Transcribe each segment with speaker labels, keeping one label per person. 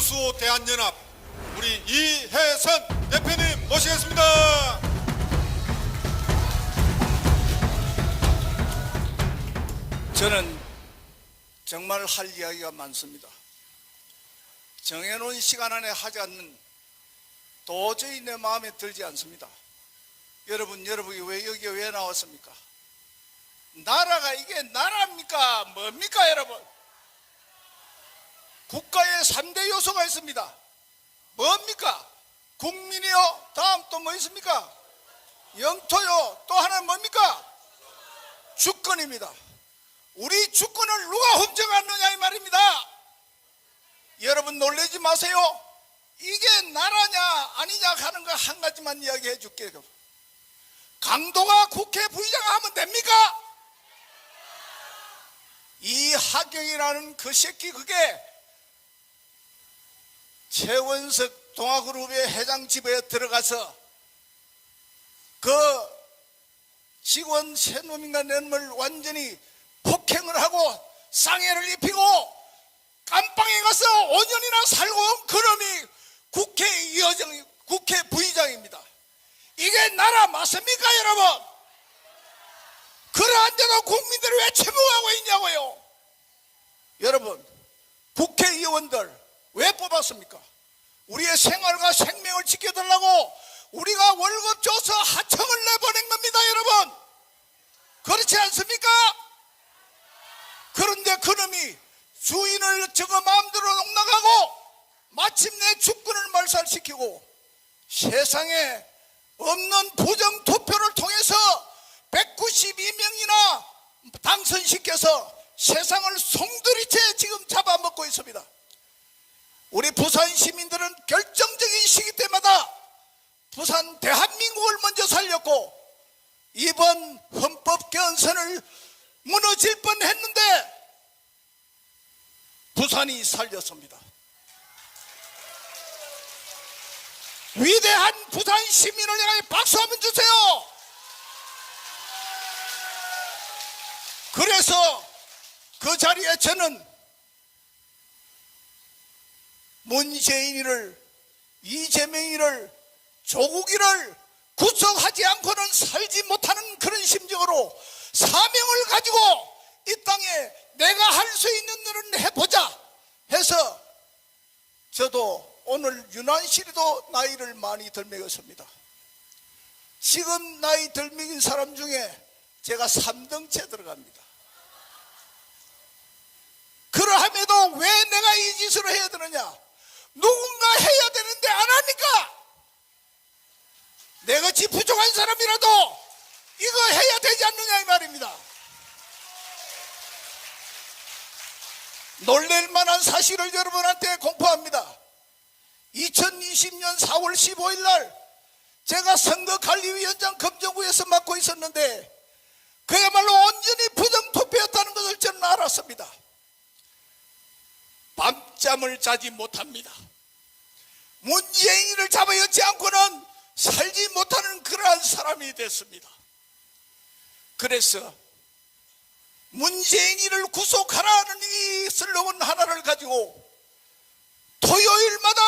Speaker 1: 보수 대한연합 우리 이혜선 대표님 모시겠습니다.
Speaker 2: 저는 정말 할 이야기가 많습니다. 정해놓은 시간 안에 하지 않는 도저히 내 마음에 들지 않습니다. 여러분이 왜 여기에 왜 나왔습니까? 나라가 이게 나라입니까? 뭡니까 여러분? 국가에 3대 요소가 있습니다. 뭡니까? 국민이요. 다음 또 뭐 있습니까? 영토요. 또 하나는 뭡니까? 주권입니다. 우리 주권을 누가 훔쳐갔느냐 이 말입니다. 여러분 놀라지 마세요. 이게 나라냐 아니냐 하는 거 한 가지만 이야기해 줄게요. 강도가 국회 부의장 하면 됩니까? 이 하경이라는 그 새끼 그게 최원석 동아그룹의 회장 집에 들어가서 그 직원 세 놈인가 네 놈을 완전히 폭행을 하고 쌍해를 입히고 깜빵에 가서 5년이나 살고 온 그놈이 국회 부의장입니다. 이게 나라 맞습니까 여러분? 그러한데도 국민들이 왜 침묵하고 있냐고요. 여러분 국회의원들 왜 뽑았습니까? 우리의 생활과 생명을 지켜달라고 우리가 월급 줘서 하청을 내보낸 겁니다 여러분. 그렇지 않습니까? 그런데 그놈이 주인을 저거 마음대로 농락하고 마침내 주권을 말살시키고 세상에 없는 부정투표를 통해서 192명이나 당선시켜서 세상을 송두리째 지금 잡아먹고 있습니다. 우리 부산 시민들은 결정적인 시기 때마다 부산 대한민국을 먼저 살렸고 이번 헌법 개헌선을 무너질 뻔했는데 부산이 살렸습니다. 위대한 부산 시민을 향해 박수 한번 주세요. 그래서 그 자리에 저는 문재인이를 이재명이를 조국이를 구속하지 않고는 살지 못하는 그런 심정으로 사명을 가지고 이 땅에 내가 할 수 있는 일은 해보자 해서 저도 오늘 유난시리도 나이를 많이 덜 먹었습니다. 지금 나이 덜 먹인 사람 중에 제가 3등째 들어갑니다. 그러함에도 왜 내가 이 짓을 해야 되느냐? 누군가 해야 되는데 안 합니까? 내같이 부족한 사람이라도 이거 해야 되지 않느냐 이 말입니다. 놀랄만한 사실을 여러분한테 공포합니다. 2020년 4월 15일 날 제가 선거관리위원장 검정구에서 맡고 있었는데 그야말로 온전히 부정투표였다는 것을 저는 알았습니다. 밤잠을 자지 못합니다. 문재인을 잡아여지 않고는 살지 못하는 그러한 사람이 됐습니다. 그래서 문재인이를 구속하라는 이 슬로건 하나를 가지고 토요일마다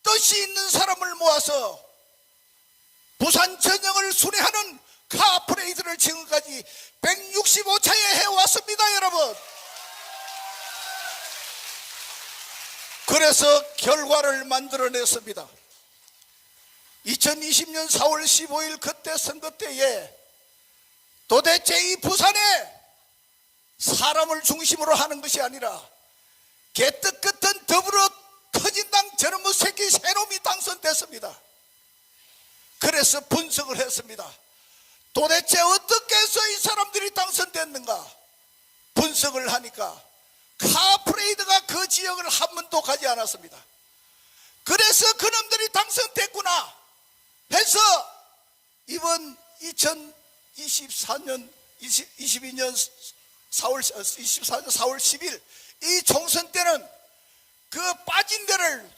Speaker 2: 뜻이 있는 사람을 모아서 부산 전역을 순회하는 카프레이드를 지금까지 165차에 해왔습니다 여러분. 그래서 결과를 만들어냈습니다. 2020년 4월 15일 그때 선거 때에 도대체 이 부산에 사람을 중심으로 하는 것이 아니라 개떡 같은 더불어 터진당 저놈의 새끼 새놈이 당선됐습니다. 그래서 분석을 했습니다. 도대체 어떻게 해서 이 사람들이 당선됐는가 분석을 하니까 카프레이드가 그 지역을 한 번도 가지 않았습니다. 그래서 그놈들이 당선됐구나 해서 이번 2022년 4월 10일 이 총선 때는 그 빠진 데를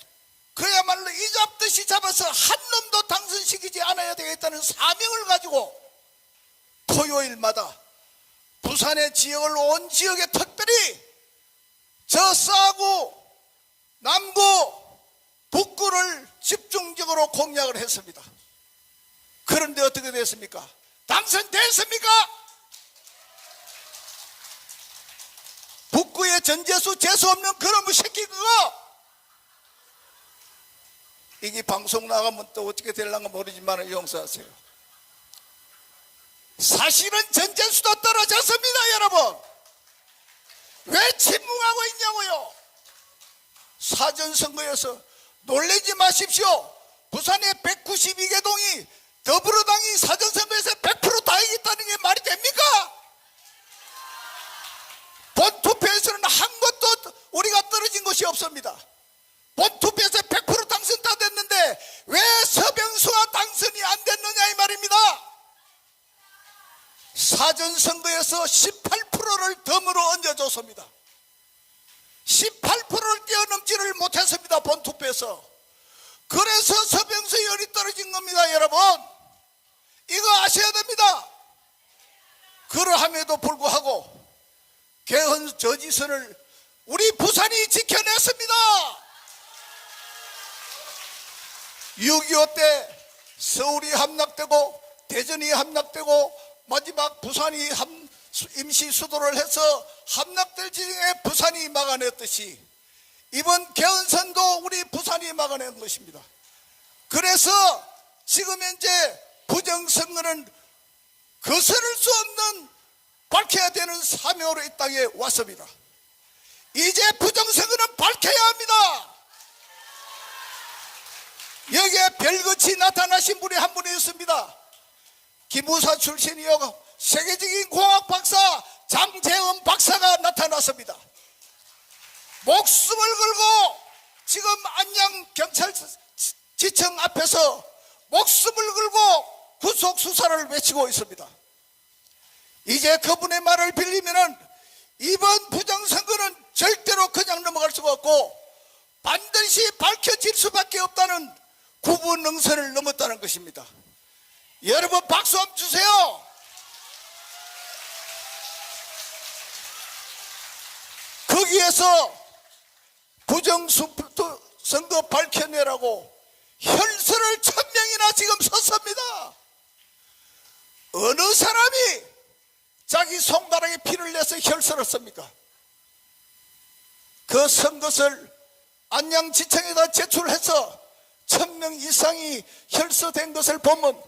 Speaker 2: 그야말로 이잡듯이 잡아서 한 놈도 당선시키지 않아야 되겠다는 사명을 가지고 토요일마다 부산의 지역을 온 지역에 특별히 저 싸고 남구, 북구를 집중적으로 공략을 했습니다. 그런데 어떻게 됐습니까? 당선됐습니까? 북구에 전재수 재수 없는 그런 새끼 그거 이게 방송 나가면 또 어떻게 될랑가 모르지만 용서하세요. 사실은 전재수도 떨어졌습니다. 여러분 왜 침묵하고 있냐고요. 사전선거에서 놀라지 마십시오. 부산의 192개 동이 더불어당이 사전선거에서 100% 다 이겼다는 게 말이 됩니까? 본투표에서는 한 것도 우리가 떨어진 것이 없습니다. 본투표에서 100% 당선 다 됐는데 왜 서병수가 당선이 안 됐느냐 이 말입니다. 사전선거에서 18%를 덤으로 얹어줬습니다. 18%를 뛰어넘지를 못했습니다. 본투표에서. 그래서 서병수 의원이 떨어진 겁니다. 여러분 이거 아셔야 됩니다. 그러함에도 불구하고 개헌 저지선을 우리 부산이 지켜냈습니다. 6.25 때 서울이 함락되고 대전이 함락되고 마지막 부산이 임시 수도를 해서 함락될 지경에 부산이 막아냈듯이 이번 개헌선도 우리 부산이 막아낸 것입니다. 그래서 지금 현재 부정선거는 거스를 수 없는 밝혀야 되는 사명으로 이 땅에 왔습니다. 이제 부정선거는 밝혀야 합니다. 여기에 별것이 나타나신 분이 한 분이 있습니다. 기무사 출신이요 세계적인 공학 박사 장재원 박사가 나타났습니다. 목숨을 걸고 지금 안양경찰지청 앞에서 목숨을 걸고 구속수사를 외치고 있습니다. 이제 그분의 말을 빌리면은 이번 부정선거는 절대로 그냥 넘어갈 수가 없고 반드시 밝혀질 수밖에 없다는 구분능선을 넘었다는 것입니다. 여러분 박수 한번 주세요. 거기에서 부정선거 밝혀내라고 혈서를 1000명이나 지금 썼습니다. 어느 사람이 자기 손가락에 피를 내서 혈서를 씁니까? 그 쓴 것을 안양지청에다 제출해서 1000명 이상이 혈서된 것을 보면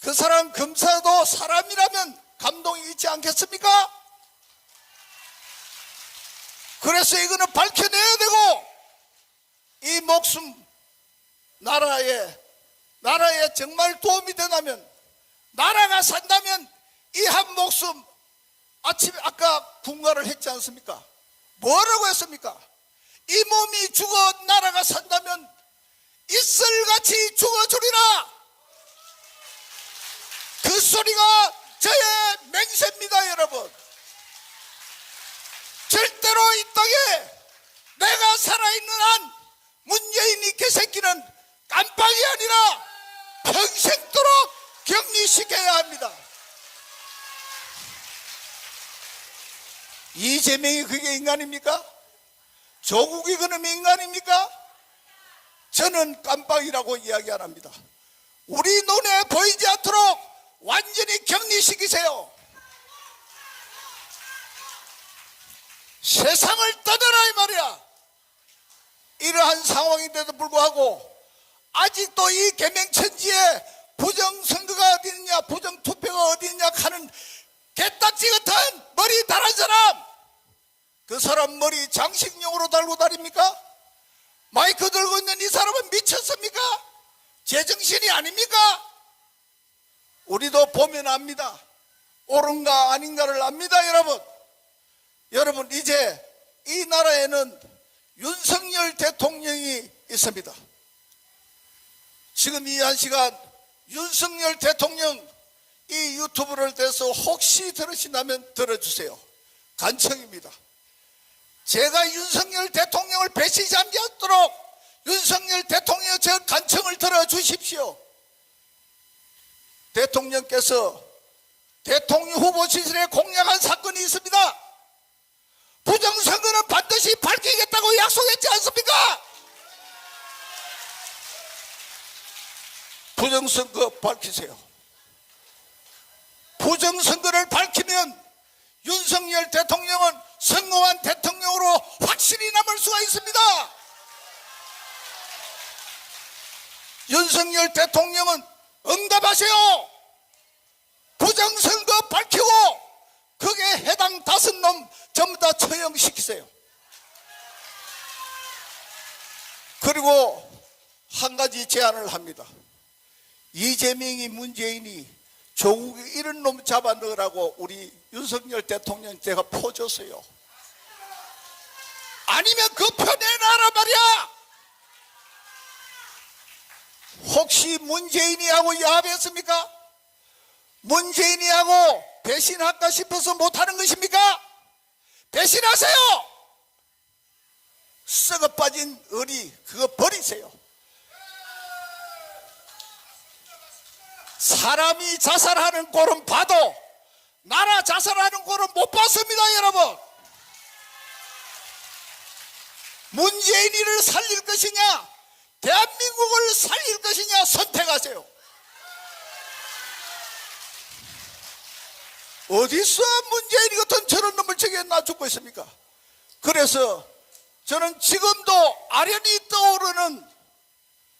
Speaker 2: 그 사람 검사도 사람이라면 감동이 있지 않겠습니까? 그래서 이거는 밝혀내야 되고 이 목숨 나라에 정말 도움이 된다면 나라가 산다면 이 한 목숨 아침에 아까 군가를 했지 않습니까? 뭐라고 했습니까? 이 몸이 죽어 나라가 산다면 이슬같이 죽어주리라. 그 소리가 저의 맹세입니다. 여러분 절대로 이 땅에 내가 살아있는 한 문재인이 개새끼는 깜빡이 아니라 평생도록 격리시켜야 합니다. 이재명이 그게 인간입니까? 조국이 그놈이 인간입니까? 저는 깜빡이라고 이야기 안 합니다. 우리 눈에 보이지 않도록 완전히 격리시키세요. 세상을 떠나라 이 말이야. 이러한 상황인데도 불구하고 아직도 이 개명천지에 부정선거가 어디 있냐 부정투표가 어디 있냐 하는 개딱지 같은 머리 달한 사람, 그 사람 머리 장식용으로 달고 다닙니까? 마이크 들고 있는 이 사람은 미쳤습니까? 제정신이 아닙니까? 우리도 보면 압니다. 옳은가 아닌가를 압니다. 여러분 이제 이 나라에는 윤석열 대통령이 있습니다. 지금 이 한 시간 윤석열 대통령 이 유튜브를 통해서 혹시 들으신다면 들어주세요. 간청입니다. 제가 윤석열 대통령을 배신하지 않도록 윤석열 대통령 저 간청을 들어주십시오. 대통령께서 대통령 후보 시절에 공약한 사건이 있습니다. 부정선거는 반드시 밝히겠다고 약속했지 않습니까? 부정선거 밝히세요. 부정선거를 밝히면 윤석열 대통령은 선거한 대통령으로 확실히 남을 수가 있습니다. 윤석열 대통령은 응답하세요. 부정선거 밝히고 거기에 해당 5놈 전부 다 처형시키세요. 그리고 한 가지 제안을 합니다. 이재명이 문재인이 조국 이런 놈 잡아 넣으라고 우리 윤석열 대통령 제가 퍼줬어요. 아니면 그 표 내놔라 말이야. 혹시 문재인이하고 야합했습니까? 문재인이하고 배신할까 싶어서 못하는 것입니까? 배신하세요. 썩어 빠진 어리 그거 버리세요. 사람이 자살하는 꼴은 봐도 나라 자살하는 꼴은 못 봤습니다. 여러분, 문재인이를 살릴 것이냐 대한민국을 살릴 것이냐 선택하세요. 어디서 문재인이 같은 저런 놈을 저기에 놔주고 있습니까? 그래서 저는 지금도 아련히 떠오르는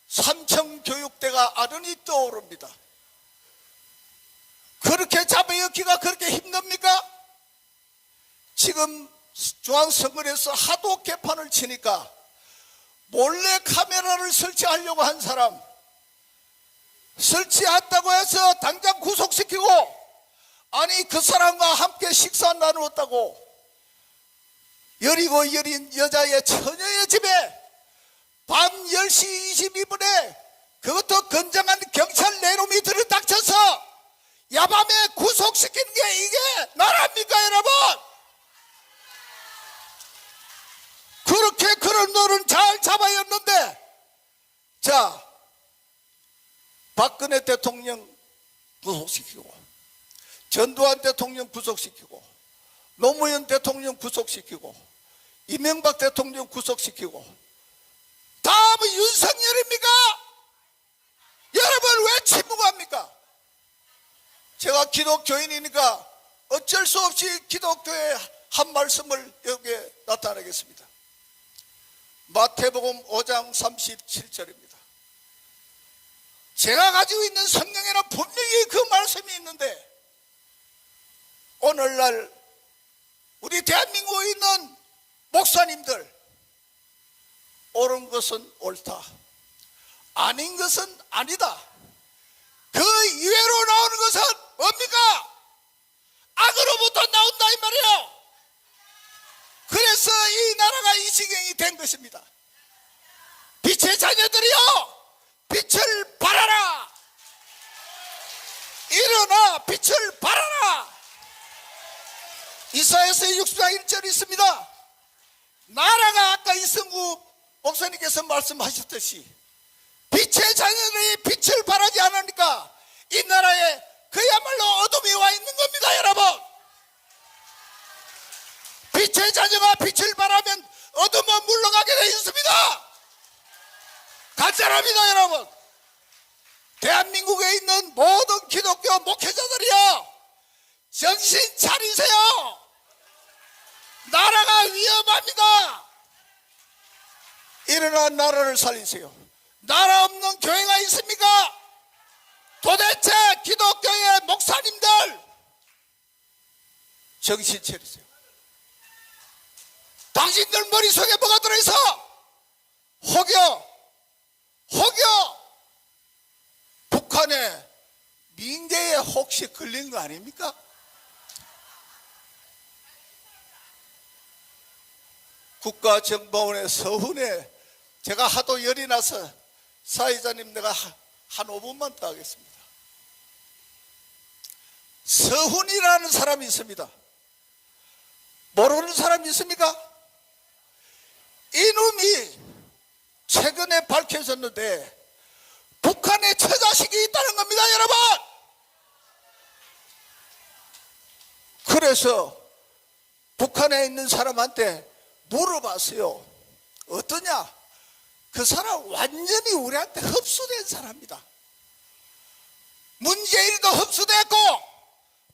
Speaker 2: 삼청교육대가 아련히 떠오릅니다. 그렇게 잡아넣기가 그렇게 힘듭니까? 지금 중앙선거에서 하도 개판을 치니까 몰래 카메라를 설치하려고 한 사람 설치했다고 해서 당장 구속시키고, 아니 그 사람과 함께 식사 나누었다고 여리고 여린 여자의 처녀의 집에 밤 10시 22분에 그것도 건장한 경찰 내놈이 들이닥쳐서 야밤에 구속시키는 게 이게 나라입니까 여러분? 그렇게 그런 놈은 잘 잡아였는데, 자 박근혜 대통령 구속시키고 전두환 대통령 구속시키고 노무현 대통령 구속시키고 이명박 대통령 구속시키고 다음은 윤석열입니까? 여러분 왜 침묵합니까? 제가 기독교인이니까 어쩔 수 없이 기독교의 한 말씀을 여기에 나타내겠습니다. 마태복음 5장 37절입니다. 제가 가지고 있는 성경에는 분명히 그 말씀이 있는데, 오늘날 우리 대한민국에 있는 목사님들 옳은 것은 옳다, 아닌 것은 아니다, 그 이외로 나오는 것은 뭡니까? 악으로부터 나온다 이 말이에요. 그래서 이 나라가 이 지경이 된 것입니다. 빛의 자녀들이여 빛을 발하라. 일어나 빛을 발하라. 이사야서 60장 1절이 있습니다. 나라가 아까 이승구 목사님께서 말씀하셨듯이 빛의 자녀들이 빛을 발하지 않으니까 이 나라에 그야말로 어둠이 와 있는 겁니다. 여러분, 빛의 자녀가 빛을 발하면 어둠은 물러가게 되어 있습니다. 간절합니다. 여러분, 대한민국에 있는 모든 기독교 목회자들이요 정신 차리세요. 나라가 위험합니다. 일어나 나라를 살리세요. 나라 없는 교회가 있습니까? 도대체 기독교의 목사님들 정신 차리세요. 당신들 머릿속에 뭐가 들어있어? 혹여 북한에 민계에 혹시 걸린 거 아닙니까? 국가정보원의 서훈에 제가 하도 열이 나서 사회자님 내가 한 5분만 더 하겠습니다. 서훈이라는 사람이 있습니다. 모르는 사람이 있습니까? 이놈이 최근에 밝혀졌는데 북한에 처자식이 있다는 겁니다. 여러분, 그래서 북한에 있는 사람한테 물어봤어요. 어떠냐? 그 사람 완전히 우리한테 흡수된 사람이다. 문재인이도 흡수됐고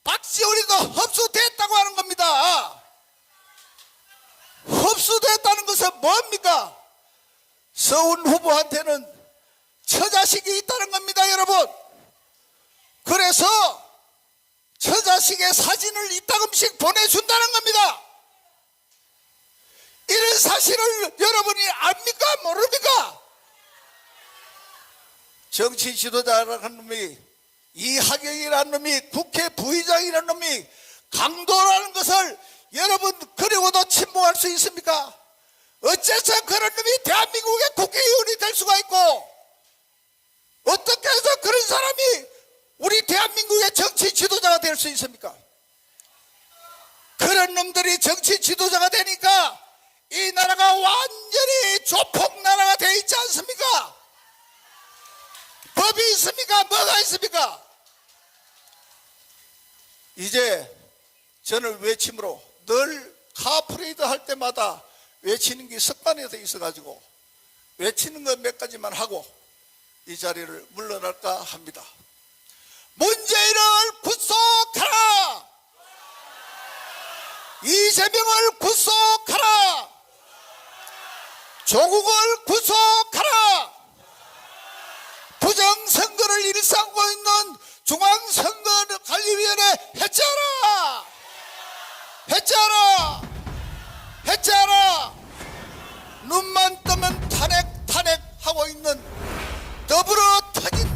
Speaker 2: 박지원이도 흡수됐다고 하는 겁니다. 흡수됐다는 것은 뭡니까? 서훈 후보한테는 처자식이 있다는 겁니다, 여러분. 그래서 처자식의 사진을 이따금씩 보내준다는 겁니다. 이런 사실을 여러분이 압니까? 모릅니까? 정치 지도자라는 놈이, 이하경이라는 놈이, 국회 부의장이라는 놈이 강도라는 것을 여러분 그리고도 침묵할 수 있습니까? 어째서 그런 놈이 대한민국의 국회의원이 될 수가 있고, 어떻게 해서 그런 사람이 우리 대한민국의 정치 지도자가 될 수 있습니까? 그런 놈들이 정치 지도자가 되니까 이 나라가 완전히 조폭 나라가 돼 있지 않습니까? 법이 있습니까? 뭐가 있습니까? 이제 저는 외침으로 늘 카프레이드 할 때마다 외치는 게 습관이 돼 있어가지고 외치는 것 몇 가지만 하고 이 자리를 물러날까 합니다. 문재인을 구속하라! 이재명을 구속하라! 조국을 구속하라! 부정선거를 일삼고 있는 중앙선거관리위원회 해체하라! 해체하라! 해체하라! 눈만 뜨면 탄핵 하고 있는 더불어 터진